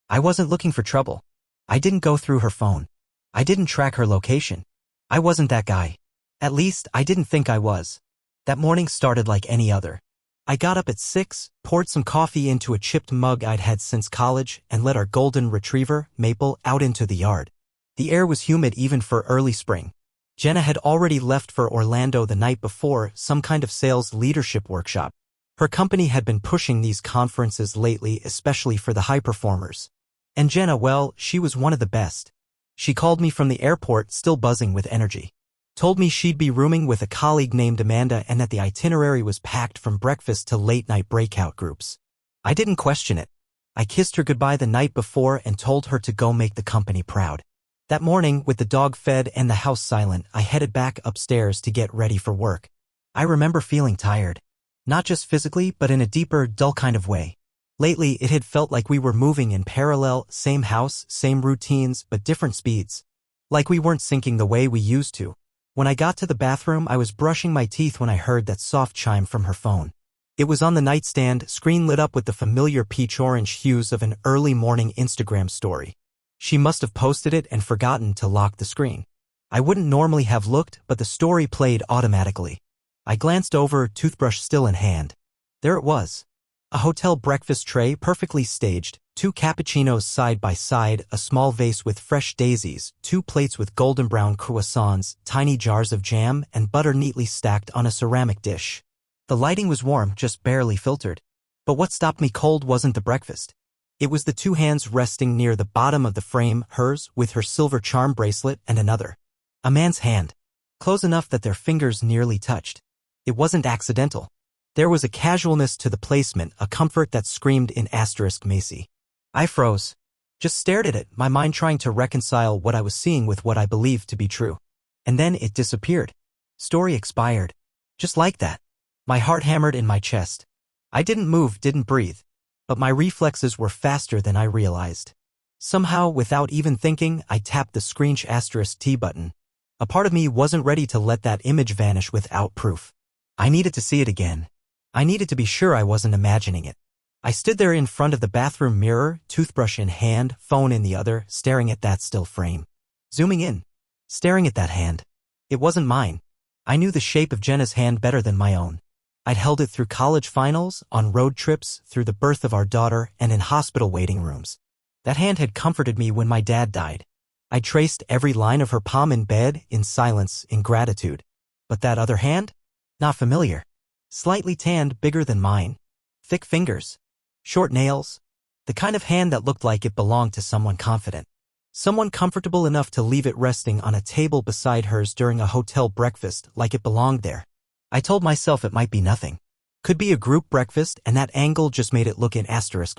I wasn't looking for trouble. I didn't go through her phone. I didn't track her location. I wasn't that guy. At least, I didn't think I was. That morning started like any other. I got up at 6, poured some coffee into a chipped mug I'd had since college, and let our golden retriever, Maple, out into the yard. The air was humid even for early spring. Jenna had already left for Orlando the night before, some kind of sales leadership workshop. Her company had been pushing these conferences lately, especially for the high performers. And Jenna, well, she was one of the best. She called me from the airport, still buzzing with energy. Told me she'd be rooming with a colleague named Amanda and that the itinerary was packed from breakfast to late-night breakout groups. I didn't question it. I kissed her goodbye the night before and told her to go make the company proud. That morning, with the dog fed and the house silent, I headed back upstairs to get ready for work. I remember feeling tired. Not just physically, but in a deeper, dull kind of way. Lately, it had felt like we were moving in parallel, same house, same routines, but different speeds. Like we weren't syncing the way we used to. When I got to the bathroom, I was brushing my teeth when I heard that soft chime from her phone. It was on the nightstand, screen lit up with the familiar peach-orange hues of an early morning Instagram story. She must have posted it and forgotten to lock the screen. I wouldn't normally have looked, but the story played automatically. I glanced over, toothbrush still in hand. There it was. A hotel breakfast tray perfectly staged, 2 cappuccinos side by side, a small vase with fresh daisies, 2 plates with golden brown croissants, tiny jars of jam and butter neatly stacked on a ceramic dish. The lighting was warm, just barely filtered. But what stopped me cold wasn't the breakfast. It was the 2 hands resting near the bottom of the frame, hers with her silver charm bracelet and another. A man's hand. Close enough that their fingers nearly touched. It wasn't accidental. There was a casualness to the placement, a comfort that screamed in *Macy. I froze. Just stared at it, my mind trying to reconcile what I was seeing with what I believed to be true. And then it disappeared. Story expired. Just like that. My heart hammered in my chest. I didn't move, didn't breathe. But my reflexes were faster than I realized. Somehow, without even thinking, I tapped the *T button. A part of me wasn't ready to let that image vanish without proof. I needed to see it again. I needed to be sure I wasn't imagining it. I stood there in front of the bathroom mirror, toothbrush in hand, phone in the other, staring at that still frame. Zooming in. Staring at that hand. It wasn't mine. I knew the shape of Jenna's hand better than my own. I'd held it through college finals, on road trips, through the birth of our daughter, and in hospital waiting rooms. That hand had comforted me when my dad died. I traced every line of her palm in bed, in silence, in gratitude. But that other hand? Not familiar. Slightly tanned, bigger than mine. Thick fingers. Short nails. The kind of hand that looked like it belonged to someone confident. Someone comfortable enough to leave it resting on a table beside hers during a hotel breakfast like it belonged there. I told myself it might be nothing. Could be a group breakfast and that angle just made it look in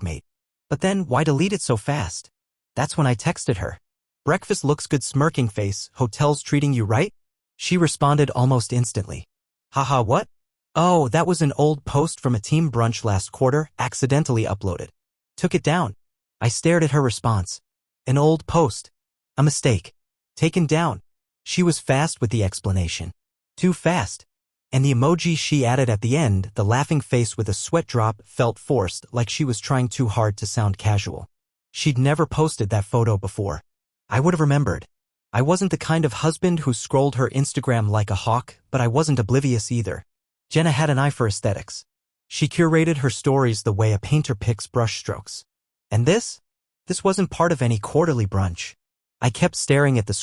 *mate. But then why delete it so fast? That's when I texted her. Breakfast looks good smirking face, hotel's treating you right? She responded almost instantly. Haha what? Oh, that was an old post from a team brunch last quarter, accidentally uploaded. Took it down. I stared at her response. An old post. A mistake. Taken down. She was fast with the explanation. Too fast. And the emoji she added at the end, the laughing face with a sweat drop, felt forced, like she was trying too hard to sound casual. She'd never posted that photo before. I would have remembered. I wasn't the kind of husband who scrolled her Instagram like a hawk, but I wasn't oblivious either. Jenna had an eye for aesthetics. She curated her stories the way a painter picks brushstrokes. And this? This wasn't part of any quarterly brunch. I kept staring at the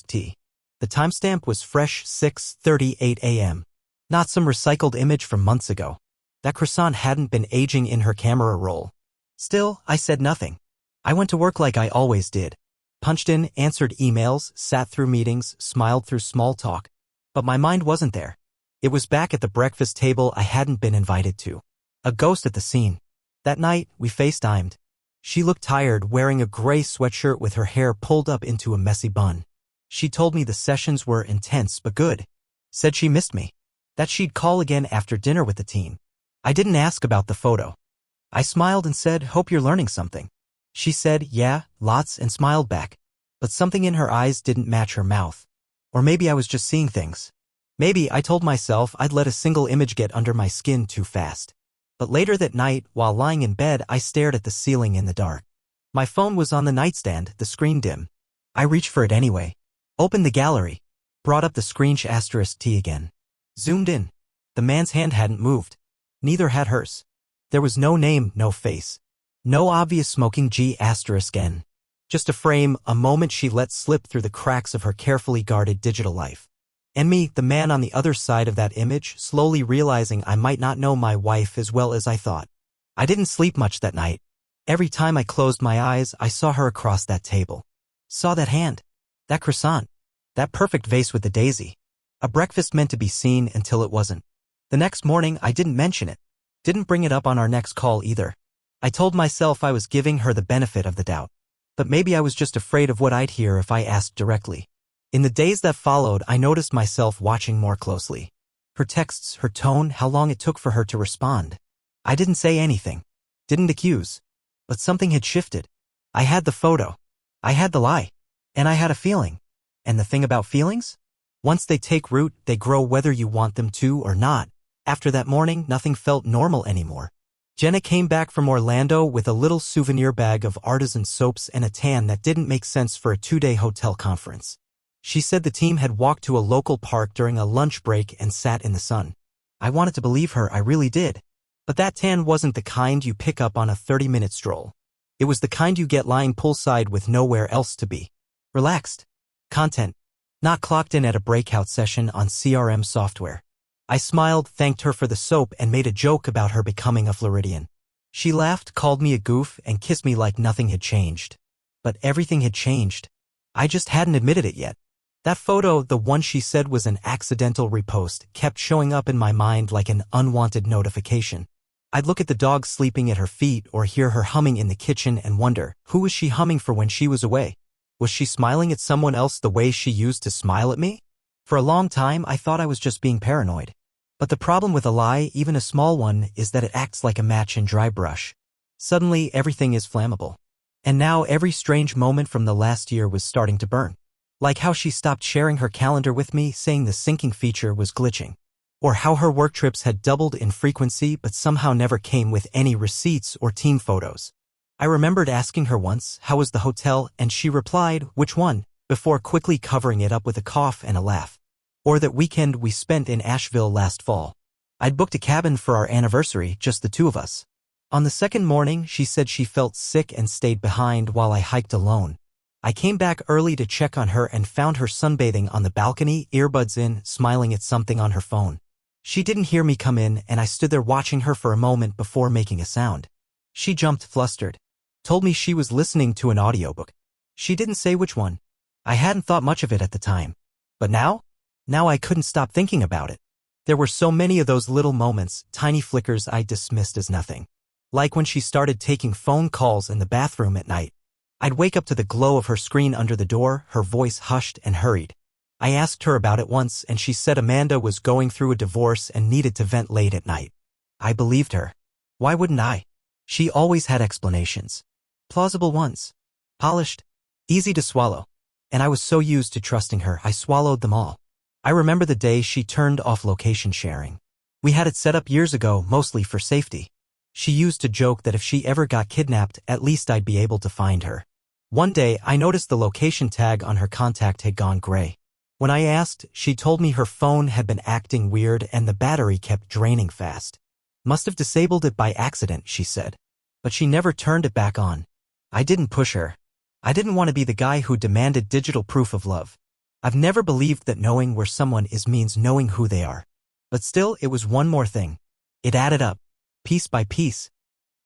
*T. The timestamp was fresh 6:38 a.m. Not some recycled image from months ago. That croissant hadn't been aging in her camera roll. Still, I said nothing. I went to work like I always did. Punched in, answered emails, sat through meetings, smiled through small talk. But my mind wasn't there. It was back at the breakfast table I hadn't been invited to. A ghost at the scene. That night, we FaceTimed. She looked tired, wearing a gray sweatshirt with her hair pulled up into a messy bun. She told me the sessions were intense but good. Said she missed me. That she'd call again after dinner with the team. I didn't ask about the photo. I smiled and said, "Hope you're learning something." She said, "Yeah, lots," and smiled back. But something in her eyes didn't match her mouth. Or maybe I was just seeing things. Maybe I told myself I'd let a single image get under my skin too fast. But later that night, while lying in bed, I stared at the ceiling in the dark. My phone was on the nightstand, the screen dim. I reached for it anyway. Opened the gallery. Brought up the screenshot asterisk T again. Zoomed in. The man's hand hadn't moved. Neither had hers. There was no name, no face. No obvious smoking G asterisk N. Just a frame, a moment she let slip through the cracks of her carefully guarded digital life. And me, the man on the other side of that image, slowly realizing I might not know my wife as well as I thought. I didn't sleep much that night. Every time I closed my eyes, I saw her across that table. Saw that hand. That croissant. That perfect vase with the daisy. A breakfast meant to be seen until it wasn't. The next morning, I didn't mention it. Didn't bring it up on our next call either. I told myself I was giving her the benefit of the doubt. But maybe I was just afraid of what I'd hear if I asked directly. In the days that followed, I noticed myself watching more closely. Her texts, her tone, how long it took for her to respond. I didn't say anything. Didn't accuse. But something had shifted. I had the photo. I had the lie. And I had a feeling. And the thing about feelings? Once they take root, they grow whether you want them to or not. After that morning, nothing felt normal anymore. Jenna came back from Orlando with a little souvenir bag of artisan soaps and a tan that didn't make sense for a 2-day hotel conference. She said the team had walked to a local park during a lunch break and sat in the sun. I wanted to believe her, I really did. But that tan wasn't the kind you pick up on a 30-minute stroll. It was the kind you get lying poolside with nowhere else to be. Relaxed. Content. Not clocked in at a breakout session on CRM software. I smiled, thanked her for the soap, and made a joke about her becoming a Floridian. She laughed, called me a goof, and kissed me like nothing had changed. But everything had changed. I just hadn't admitted it yet. That photo, the one she said was an accidental repost, kept showing up in my mind like an unwanted notification. I'd look at the dog sleeping at her feet or hear her humming in the kitchen and wonder, who was she humming for when she was away? Was she smiling at someone else the way she used to smile at me? For a long time, I thought I was just being paranoid. But the problem with a lie, even a small one, is that it acts like a match in dry brush. Suddenly, everything is flammable. And now every strange moment from the last year was starting to burn. Like how she stopped sharing her calendar with me, saying the syncing feature was glitching. Or how her work trips had doubled in frequency but somehow never came with any receipts or team photos. I remembered asking her once, how was the hotel, and she replied, which one, before quickly covering it up with a cough and a laugh. Or that weekend we spent in Asheville last fall. I'd booked a cabin for our anniversary, just the two of us. On the second morning, she said she felt sick and stayed behind while I hiked alone. I came back early to check on her and found her sunbathing on the balcony, earbuds in, smiling at something on her phone. She didn't hear me come in, and I stood there watching her for a moment before making a sound. She jumped flustered. Told me she was listening to an audiobook. She didn't say which one. I hadn't thought much of it at the time. But now I couldn't stop thinking about it. There were so many of those little moments, tiny flickers I dismissed as nothing. Like when she started taking phone calls in the bathroom at night. I'd wake up to the glow of her screen under the door, her voice hushed and hurried. I asked her about it once and she said Amanda was going through a divorce and needed to vent late at night. I believed her. Why wouldn't I? She always had explanations. Plausible ones. Polished. Easy to swallow. And I was so used to trusting her, I swallowed them all. I remember the day she turned off location sharing. We had it set up years ago, mostly for safety. She used to joke that if she ever got kidnapped, at least I'd be able to find her. One day, I noticed the location tag on her contact had gone gray. When I asked, she told me her phone had been acting weird and the battery kept draining fast. Must have disabled it by accident, she said. But she never turned it back on. I didn't push her. I didn't want to be the guy who demanded digital proof of love. I've never believed that knowing where someone is means knowing who they are. But still, it was one more thing. It added up, piece by piece.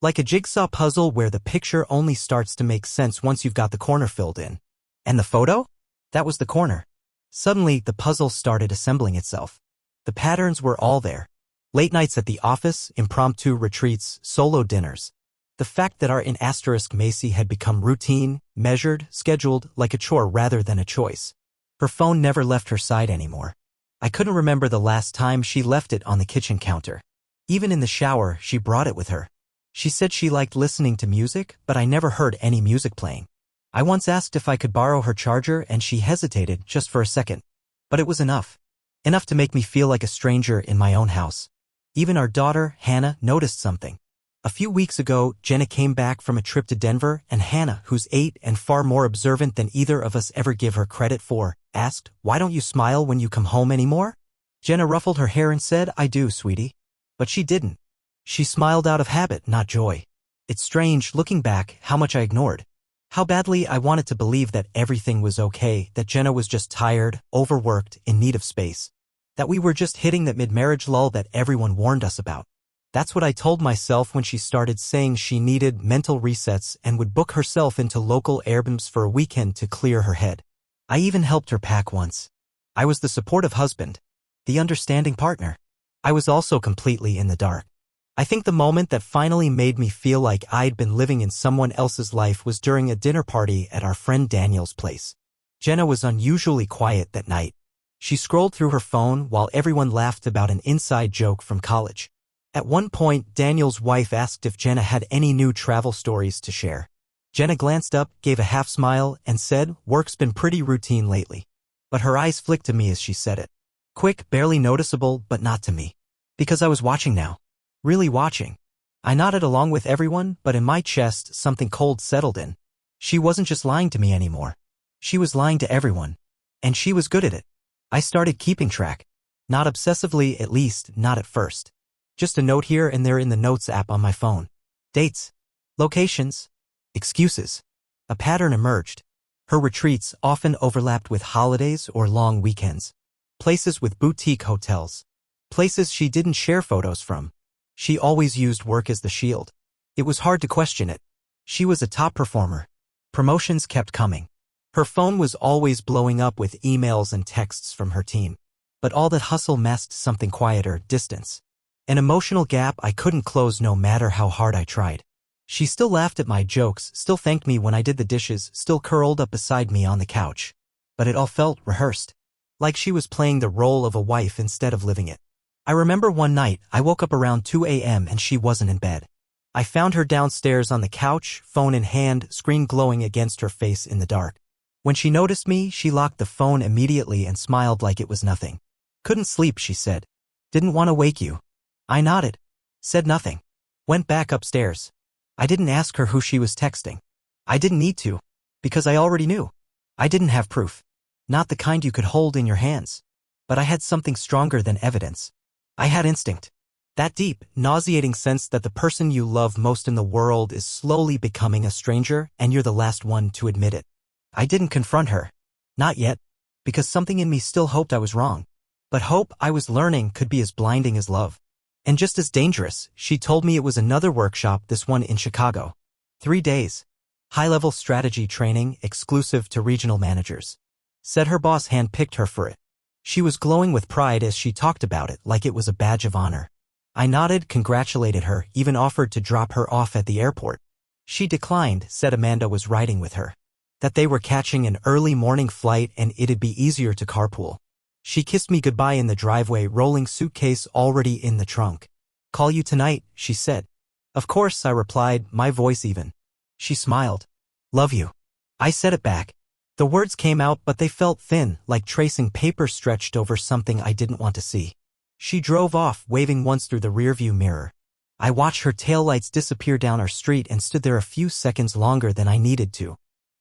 Like a jigsaw puzzle where the picture only starts to make sense once you've got the corner filled in. And the photo? That was the corner. Suddenly, the puzzle started assembling itself. The patterns were all there. Late nights at the office, impromptu retreats, solo dinners. The fact that our in asterisk Macy had become routine, measured, scheduled, like a chore rather than a choice. Her phone never left her side anymore. I couldn't remember the last time she left it on the kitchen counter. Even in the shower, she brought it with her. She said she liked listening to music, but I never heard any music playing. I once asked if I could borrow her charger and she hesitated just for a second. But it was enough. Enough to make me feel like a stranger in my own house. Even our daughter, Hannah, noticed something. A few weeks ago, Jenna came back from a trip to Denver, and Hannah, who's 8 and far more observant than either of us ever give her credit for, asked, "Why don't you smile when you come home anymore?" Jenna ruffled her hair and said, "I do, sweetie." But she didn't. She smiled out of habit, not joy. It's strange, looking back, how much I ignored. How badly I wanted to believe that everything was okay, that Jenna was just tired, overworked, in need of space. That we were just hitting that mid-marriage lull that everyone warned us about. That's what I told myself when she started saying she needed mental resets and would book herself into local Airbnbs for a weekend to clear her head. I even helped her pack once. I was the supportive husband, the understanding partner. I was also completely in the dark. I think the moment that finally made me feel like I'd been living in someone else's life was during a dinner party at our friend Daniel's place. Jenna was unusually quiet that night. She scrolled through her phone while everyone laughed about an inside joke from college. At one point, Daniel's wife asked if Jenna had any new travel stories to share. Jenna glanced up, gave a half smile, and said, "Work's been pretty routine lately." But her eyes flicked to me as she said it. Quick, barely noticeable, but not to me. Because I was watching now. Really watching. I nodded along with everyone, but in my chest, something cold settled in. She wasn't just lying to me anymore. She was lying to everyone. And she was good at it. I started keeping track. Not obsessively, at least, not at first. Just a note here and there in the Notes app on my phone. Dates. Locations. Excuses. A pattern emerged. Her retreats often overlapped with holidays or long weekends. Places with boutique hotels. Places she didn't share photos from. She always used work as the shield. It was hard to question it. She was a top performer. Promotions kept coming. Her phone was always blowing up with emails and texts from her team. But all that hustle masked something quieter, distance. An emotional gap I couldn't close no matter how hard I tried. She still laughed at my jokes, still thanked me when I did the dishes, still curled up beside me on the couch. But it all felt rehearsed. Like she was playing the role of a wife instead of living it. I remember one night, I woke up around 2 a.m. and she wasn't in bed. I found her downstairs on the couch, phone in hand, screen glowing against her face in the dark. When she noticed me, she locked the phone immediately and smiled like it was nothing. "Couldn't sleep," she said. "Didn't want to wake you." I nodded. Said nothing. Went back upstairs. I didn't ask her who she was texting. I didn't need to. Because I already knew. I didn't have proof. Not the kind you could hold in your hands. But I had something stronger than evidence. I had instinct. That deep, nauseating sense that the person you love most in the world is slowly becoming a stranger and you're the last one to admit it. I didn't confront her. Not yet. Because something in me still hoped I was wrong. But hope, I was learning, could be as blinding as love. And just as dangerous. She told me it was another workshop, this one in Chicago. 3 days. High-level strategy training, exclusive to regional managers. Said her boss handpicked her for it. She was glowing with pride as she talked about it like it was a badge of honor. I nodded, congratulated her, even offered to drop her off at the airport. She declined, said Amanda was riding with her. That they were catching an early morning flight and it'd be easier to carpool. She kissed me goodbye in the driveway, rolling suitcase already in the trunk. "Call you tonight," she said. "Of course," I replied, my voice even. She smiled. "Love you." I said it back. The words came out but they felt thin, like tracing paper stretched over something I didn't want to see. She drove off, waving once through the rearview mirror. I watched her taillights disappear down our street and stood there a few seconds longer than I needed to.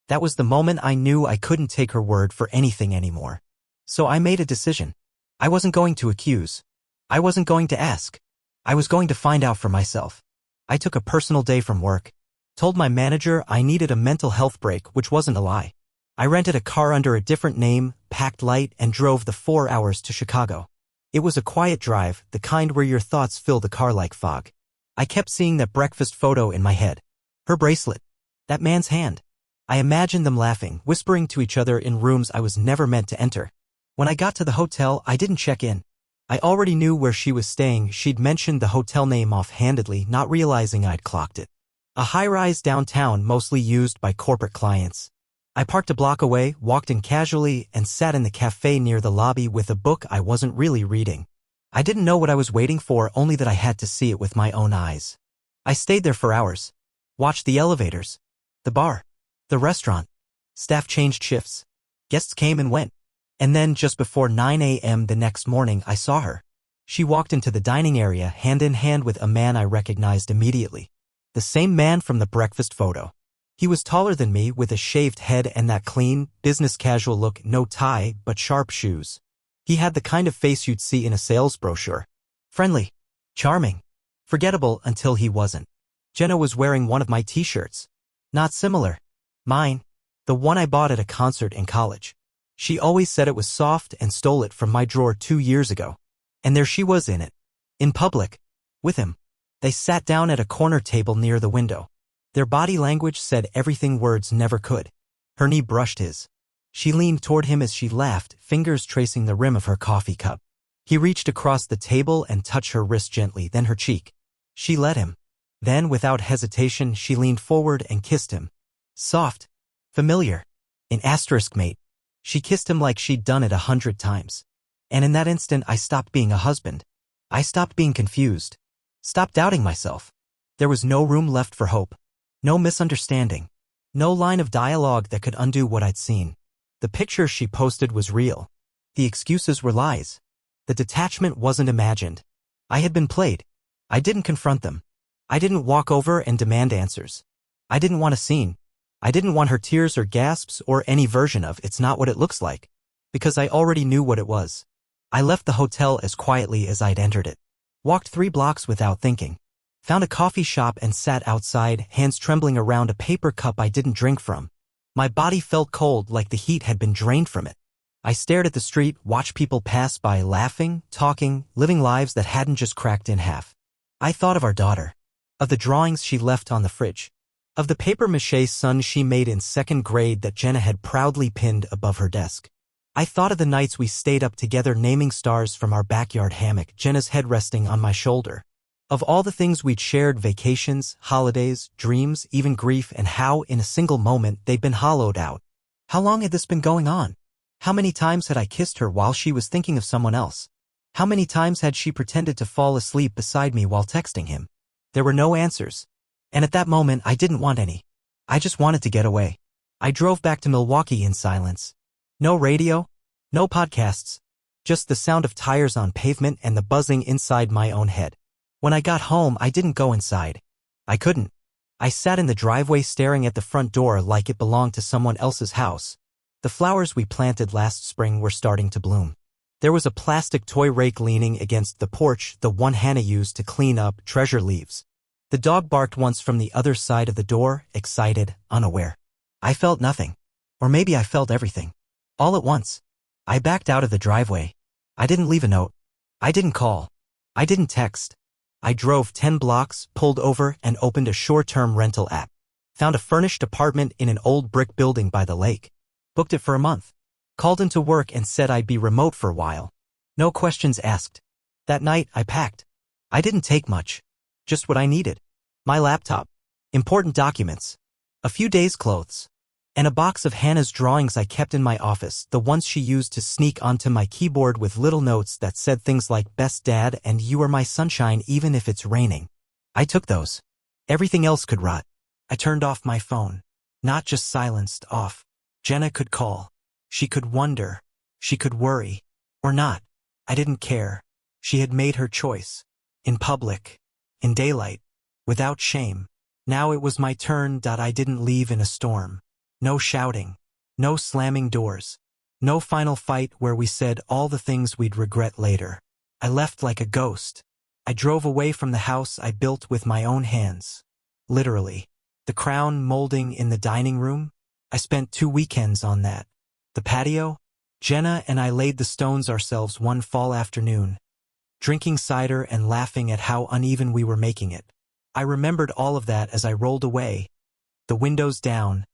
That was the moment I knew I couldn't take her word for anything anymore. So I made a decision. I wasn't going to accuse. I wasn't going to ask. I was going to find out for myself. I took a personal day from work. Told my manager I needed a mental health break, which wasn't a lie. I rented a car under a different name, packed light, and drove the 4 hours to Chicago. It was a quiet drive, the kind where your thoughts fill the car like fog. I kept seeing that breakfast photo in my head. Her bracelet. That man's hand. I imagined them laughing, whispering to each other in rooms I was never meant to enter. When I got to the hotel, I didn't check in. I already knew where she was staying. She'd mentioned the hotel name offhandedly, not realizing I'd clocked it. A high-rise downtown, mostly used by corporate clients. I parked a block away, walked in casually, and sat in the cafe near the lobby with a book I wasn't really reading. I didn't know what I was waiting for, only that I had to see it with my own eyes. I stayed there for hours. Watched the elevators. The bar. The restaurant. Staff changed shifts. Guests came and went. And then, just before 9 a.m. the next morning, I saw her. She walked into the dining area hand in hand with a man I recognized immediately. The same man from the breakfast photo. He was taller than me with a shaved head and that clean, business-casual look, no tie, but sharp shoes. He had the kind of face you'd see in a sales brochure. Friendly. Charming. Forgettable until he wasn't. Jenna was wearing one of my t-shirts. Not similar. Mine. The one I bought at a concert in college. She always said it was soft and stole it from my drawer 2 years ago. And there she was in it. In public. With him. They sat down at a corner table near the window. Their body language said everything words never could. Her knee brushed his. She leaned toward him as she laughed, fingers tracing the rim of her coffee cup. He reached across the table and touched her wrist gently, then her cheek. She let him. Then, without hesitation, she leaned forward and kissed him. Soft. Familiar. An asterisk, mate. She kissed him like she'd done it 100 times. And in that instant, I stopped being a husband. I stopped being confused. Stopped doubting myself. There was no room left for hope. No misunderstanding. No line of dialogue that could undo what I'd seen. The picture she posted was real. The excuses were lies. The detachment wasn't imagined. I had been played. I didn't confront them. I didn't walk over and demand answers. I didn't want a scene. I didn't want her tears or gasps or any version of "it's not what it looks like," because I already knew what it was. I left the hotel as quietly as I'd entered it. Walked 3 blocks without thinking. Found a coffee shop and sat outside, hands trembling around a paper cup I didn't drink from. My body felt cold, like the heat had been drained from it. I stared at the street, watched people pass by, laughing, talking, living lives that hadn't just cracked in half. I thought of our daughter. Of the drawings she left on the fridge. Of the papier-mâché sun she made in 2nd grade that Jenna had proudly pinned above her desk. I thought of the nights we stayed up together naming stars from our backyard hammock, Jenna's head resting on my shoulder. Of all the things we'd shared, vacations, holidays, dreams, even grief, and how, in a single moment, they'd been hollowed out. How long had this been going on? How many times had I kissed her while she was thinking of someone else? How many times had she pretended to fall asleep beside me while texting him? There were no answers. And at that moment, I didn't want any. I just wanted to get away. I drove back to Milwaukee in silence. No radio, no podcasts, just the sound of tires on pavement and the buzzing inside my own head. When I got home, I didn't go inside. I couldn't. I sat in the driveway staring at the front door like it belonged to someone else's house. The flowers we planted last spring were starting to bloom. There was a plastic toy rake leaning against the porch, the one Hannah used to clean up treasure leaves. The dog barked once from the other side of the door, excited, unaware. I felt nothing. Or maybe I felt everything. All at once. I backed out of the driveway. I didn't leave a note. I didn't call. I didn't text. I drove 10 blocks, pulled over, and opened a short-term rental app. Found a furnished apartment in an old brick building by the lake. Booked it for a month. Called into work and said I'd be remote for a while. No questions asked. That night, I packed. I didn't take much. Just what I needed. My laptop. Important documents. A few days' clothes. And a box of Hannah's drawings I kept in my office, the ones she used to sneak onto my keyboard with little notes that said things like "Best Dad" and "You are my sunshine even if it's raining." I took those. Everything else could rot. I turned off my phone. Not just silenced, off. Jenna could call. She could wonder. She could worry. Or not. I didn't care. She had made her choice. In public. In daylight. Without shame. Now it was my turn. I didn't leave in a storm. No shouting. No slamming doors. No final fight where we said all the things we'd regret later. I left like a ghost. I drove away from the house I built with my own hands. Literally. The crown molding in the dining room? I spent 2 weekends on that. The patio? Jenna and I laid the stones ourselves one fall afternoon, drinking cider and laughing at how uneven we were making it. I remembered all of that as I rolled away, the windows down,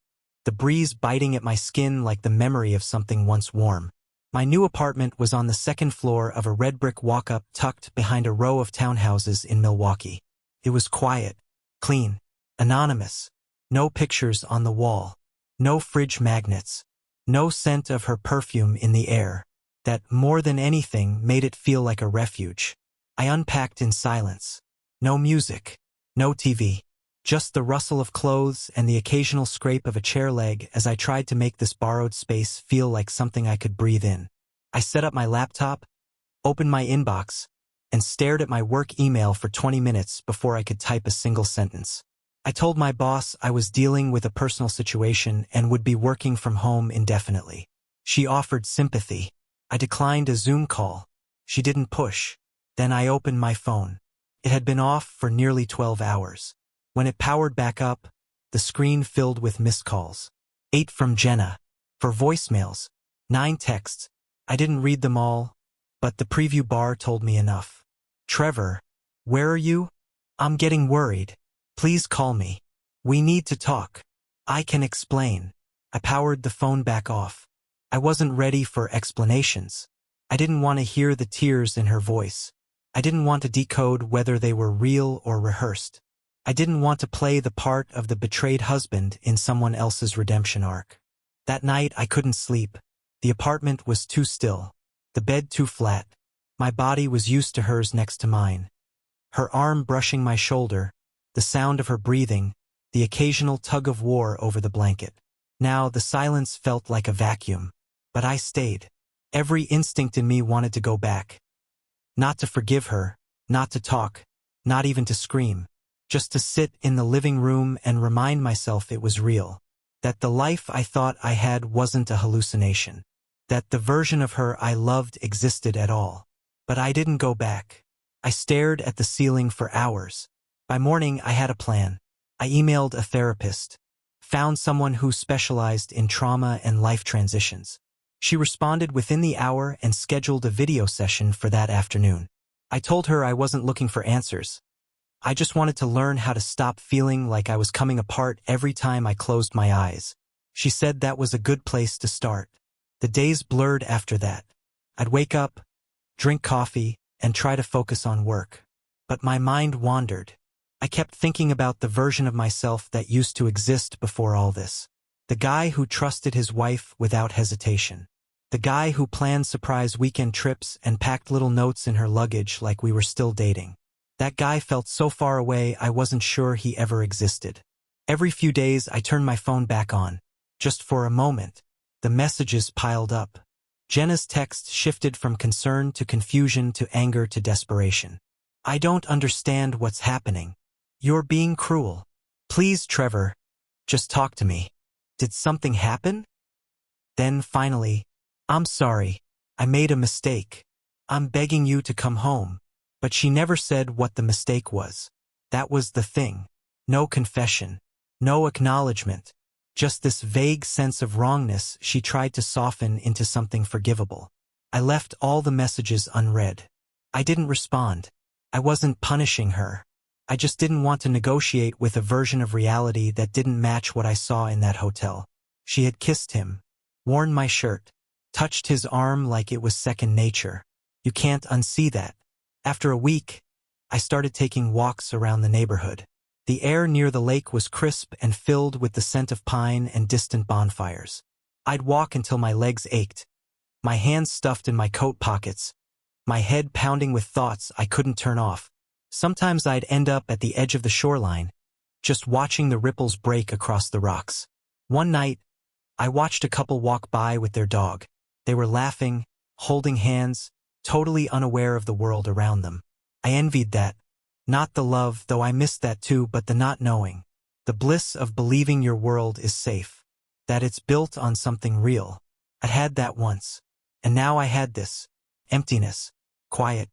the breeze biting at my skin like the memory of something once warm. My new apartment was on the 2nd floor of a red brick walk-up tucked behind a row of townhouses in Milwaukee. It was quiet, clean, anonymous. No pictures on the wall. No fridge magnets. No scent of her perfume in the air. That, more than anything, made it feel like a refuge. I unpacked in silence. No music. No TV. Just the rustle of clothes and the occasional scrape of a chair leg as I tried to make this borrowed space feel like something I could breathe in. I set up my laptop, opened my inbox, and stared at my work email for 20 minutes before I could type a single sentence. I told my boss I was dealing with a personal situation and would be working from home indefinitely. She offered sympathy. I declined a Zoom call. She didn't push. Then I opened my phone. It had been off for nearly 12 hours. When it powered back up, the screen filled with missed calls. 8 from Jenna. For voicemails. 9 texts. I didn't read them all, but the preview bar told me enough. Trevor, where are you? I'm getting worried. Please call me. We need to talk. I can explain. I powered the phone back off. I wasn't ready for explanations. I didn't want to hear the tears in her voice. I didn't want to decode whether they were real or rehearsed. I didn't want to play the part of the betrayed husband in someone else's redemption arc. That night I couldn't sleep. The apartment was too still. The bed too flat. My body was used to hers next to mine. Her arm brushing my shoulder, the sound of her breathing, the occasional tug of war over the blanket. Now the silence felt like a vacuum. But I stayed. Every instinct in me wanted to go back. Not to forgive her, not to talk, not even to scream. Just to sit in the living room and remind myself it was real. That the life I thought I had wasn't a hallucination. That the version of her I loved existed at all. But I didn't go back. I stared at the ceiling for hours. By morning I had a plan. I emailed a therapist. Found someone who specialized in trauma and life transitions. She responded within the hour and scheduled a video session for that afternoon. I told her I wasn't looking for answers. I just wanted to learn how to stop feeling like I was coming apart every time I closed my eyes. She said that was a good place to start. The days blurred after that. I'd wake up, drink coffee, and try to focus on work. But my mind wandered. I kept thinking about the version of myself that used to exist before all this. The guy who trusted his wife without hesitation. The guy who planned surprise weekend trips and packed little notes in her luggage like we were still dating. That guy felt so far away I wasn't sure he ever existed. Every few days I turned my phone back on. Just for a moment. The messages piled up. Jenna's text shifted from concern to confusion to anger to desperation. I don't understand what's happening. You're being cruel. Please, Trevor, just talk to me. Did something happen? Then finally, I'm sorry. I made a mistake. I'm begging you to come home. But she never said what the mistake was. That was the thing. No confession. No acknowledgement. Just this vague sense of wrongness she tried to soften into something forgivable. I left all the messages unread. I didn't respond. I wasn't punishing her. I just didn't want to negotiate with a version of reality that didn't match what I saw in that hotel. She had kissed him, worn my shirt, touched his arm like it was second nature. You can't unsee that. After a week, I started taking walks around the neighborhood. The air near the lake was crisp and filled with the scent of pine and distant bonfires. I'd walk until my legs ached, my hands stuffed in my coat pockets, my head pounding with thoughts I couldn't turn off. Sometimes I'd end up at the edge of the shoreline, just watching the ripples break across the rocks. One night, I watched a couple walk by with their dog. They were laughing, holding hands, totally unaware of the world around them. I envied that. Not the love, though I missed that too, but the not knowing. The bliss of believing your world is safe. That it's built on something real. I'd had that once. And now I had this. Emptiness. Quiet.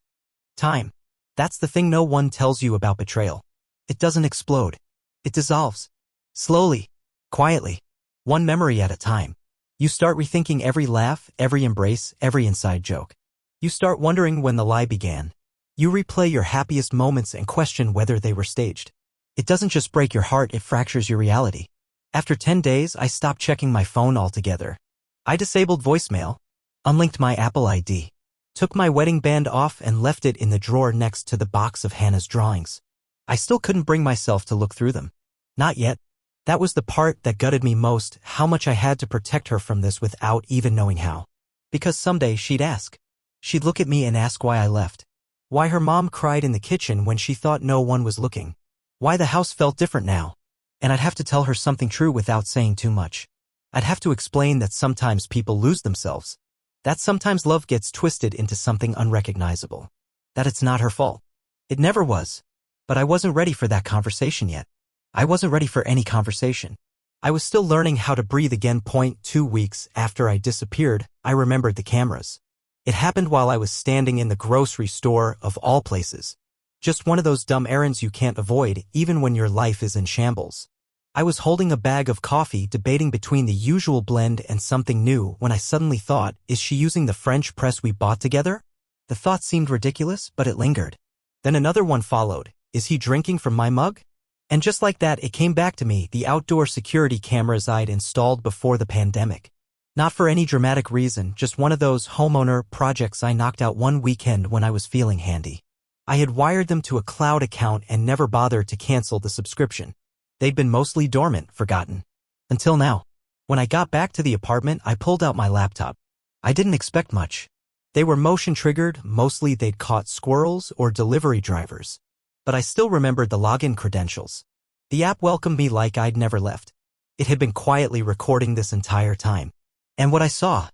Time. That's the thing no one tells you about betrayal. It doesn't explode. It dissolves. Slowly. Quietly. One memory at a time. You start rethinking every laugh, every embrace, every inside joke. You start wondering when the lie began. You replay your happiest moments and question whether they were staged. It doesn't just break your heart, it fractures your reality. After 10 days, I stopped checking my phone altogether. I disabled voicemail, unlinked my Apple ID, took my wedding band off and left it in the drawer next to the box of Hannah's drawings. I still couldn't bring myself to look through them. Not yet. That was the part that gutted me most, how much I had to protect her from this without even knowing how. Because someday she'd ask. She'd look at me and ask why I left. Why her mom cried in the kitchen when she thought no one was looking. Why the house felt different now. And I'd have to tell her something true without saying too much. I'd have to explain that sometimes people lose themselves. That sometimes love gets twisted into something unrecognizable. that it's not her fault. It never was. But I wasn't ready for that conversation yet. I wasn't ready for any conversation. I was still learning how to breathe again. 2 weeks after I disappeared, I remembered the cameras. It happened while I was standing in the grocery store, of all places. Just one of those dumb errands you can't avoid, even when your life is in shambles. I was holding a bag of coffee, debating between the usual blend and something new, when I suddenly thought, is she using the French press we bought together? The thought seemed ridiculous, but it lingered. Then another one followed. Is he drinking from my mug? And just like that, it came back to me, the outdoor security cameras I'd installed before the pandemic. Not for any dramatic reason, just one of those homeowner projects I knocked out one weekend when I was feeling handy. I had wired them to a cloud account and never bothered to cancel the subscription. They'd been mostly dormant, forgotten. Until now. When I got back to the apartment, I pulled out my laptop. I didn't expect much. They were motion-triggered, mostly they'd caught squirrels or delivery drivers. But I still remembered the login credentials. The app welcomed me like I'd never left. It had been quietly recording this entire time. And what I saw,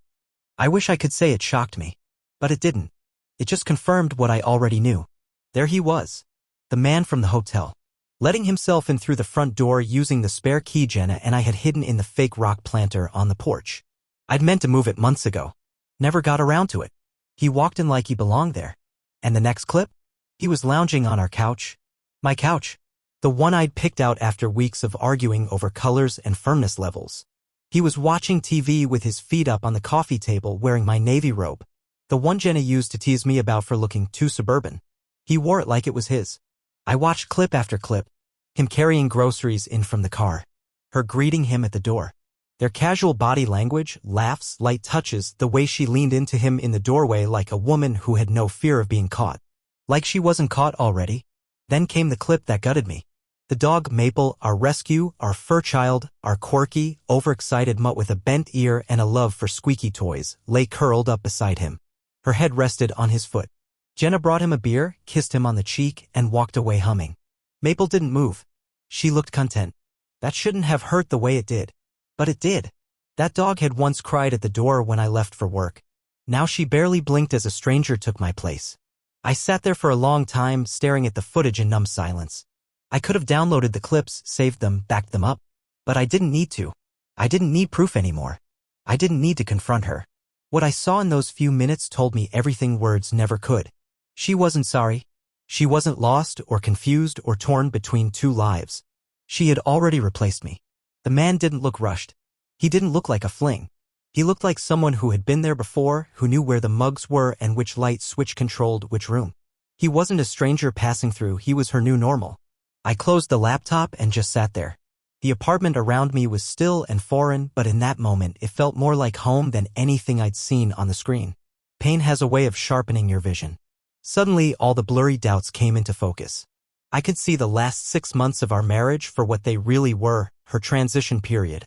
I wish I could say it shocked me. But it didn't. It just confirmed what I already knew. There he was. The man from the hotel. Letting himself in through the front door using the spare key Jenna and I had hidden in the fake rock planter on the porch. I'd meant to move it months ago. Never got around to it. He walked in like he belonged there. And the next clip? He was lounging on our couch. My couch. The one I'd picked out after weeks of arguing over colors and firmness levels. He was watching TV with his feet up on the coffee table wearing my navy robe. The one Jenna used to tease me about for looking too suburban. He wore it like it was his. I watched clip after clip. Him carrying groceries in from the car. Her greeting him at the door. Their casual body language, laughs, light touches, the way she leaned into him in the doorway like a woman who had no fear of being caught. Like she wasn't caught already. Then came the clip that gutted me. The dog Maple, our rescue, our fur child, our quirky, overexcited mutt with a bent ear and a love for squeaky toys, lay curled up beside him. Her head rested on his foot. Jenna brought him a beer, kissed him on the cheek, and walked away humming. Maple didn't move. She looked content. That shouldn't have hurt the way it did. But it did. That dog had once cried at the door when I left for work. Now she barely blinked as a stranger took my place. I sat there for a long time, staring at the footage in numb silence. I could have downloaded the clips, saved them, backed them up. But I didn't need to. I didn't need proof anymore. I didn't need to confront her. What I saw in those few minutes told me everything words never could. She wasn't sorry. She wasn't lost or confused or torn between two lives. She had already replaced me. The man didn't look rushed. He didn't look like a fling. He looked like someone who had been there before, who knew where the mugs were and which light switch controlled which room. He wasn't a stranger passing through, he was her new normal. I closed the laptop and just sat there. The apartment around me was still and foreign, but in that moment it felt more like home than anything I'd seen on the screen. Pain has a way of sharpening your vision. Suddenly, all the blurry doubts came into focus. I could see the last 6 months of our marriage for what they really were, her transition period.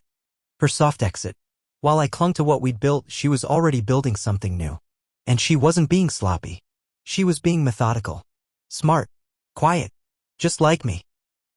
Her soft exit. While I clung to what we'd built, she was already building something new. And she wasn't being sloppy. She was being methodical. Smart. Quiet. Just like me.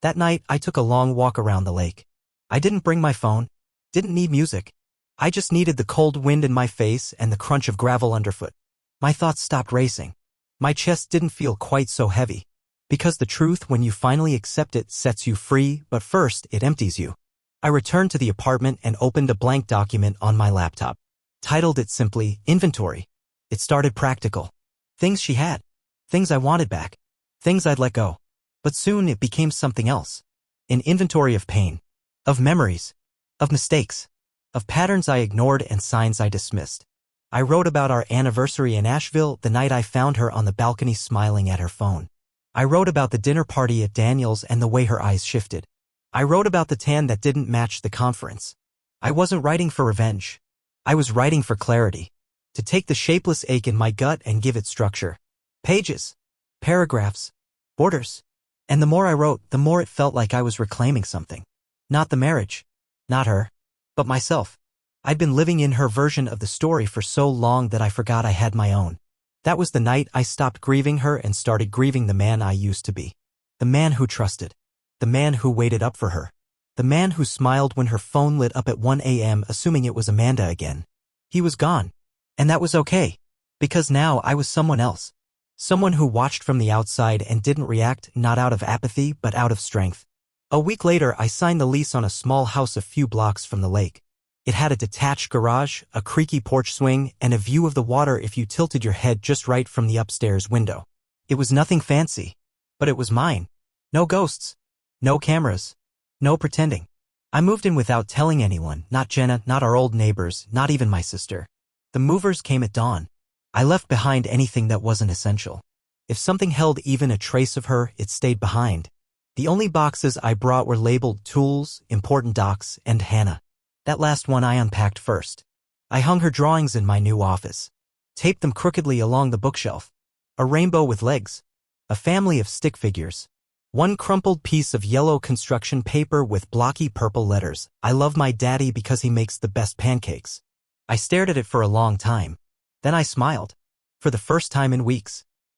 That night, I took a long walk around the lake. I didn't bring my phone. Didn't need music. I just needed the cold wind in my face and the crunch of gravel underfoot. My thoughts stopped racing. My chest didn't feel quite so heavy. Because the truth, when you finally accept it, sets you free, but first, it empties you. I returned to the apartment and opened a blank document on my laptop. Titled it simply, Inventory. It started practical. Things she had. Things I wanted back. Things I'd let go. But soon it became something else. An inventory of pain. Of memories. Of mistakes. Of patterns I ignored and signs I dismissed. I wrote about our anniversary in Asheville, the night I found her on the balcony smiling at her phone. I wrote about the dinner party at Daniel's and the way her eyes shifted. I wrote about the tan that didn't match the conference. I wasn't writing for revenge. I was writing for clarity. To take the shapeless ache in my gut and give it structure. Pages. Paragraphs. Borders. And the more I wrote, the more it felt like I was reclaiming something. Not the marriage. Not her. But myself. I'd been living in her version of the story for so long that I forgot I had my own. That was the night I stopped grieving her and started grieving the man I used to be. The man who trusted. The man who waited up for her. The man who smiled when her phone lit up at 1 a.m. assuming it was Amanda again. He was gone. And that was okay. Because now I was someone else. Someone who watched from the outside and didn't react, not out of apathy, but out of strength. A week later, I signed the lease on a small house a few blocks from the lake. It had a detached garage, a creaky porch swing, and a view of the water if you tilted your head just right from the upstairs window. It was nothing fancy, but it was mine. No ghosts. No cameras. No pretending. I moved in without telling anyone, not Jenna, not our old neighbors, not even my sister. The movers came at dawn. I left behind anything that wasn't essential. If something held even a trace of her, it stayed behind. The only boxes I brought were labeled tools, important docs, and Hannah. That last one I unpacked first. I hung her drawings in my new office. Taped them crookedly along the bookshelf. A rainbow with legs. A family of stick figures. One crumpled piece of yellow construction paper with blocky purple letters. I love my daddy because he makes the best pancakes. I stared at it for a long time. Then I smiled. For the first time in weeks.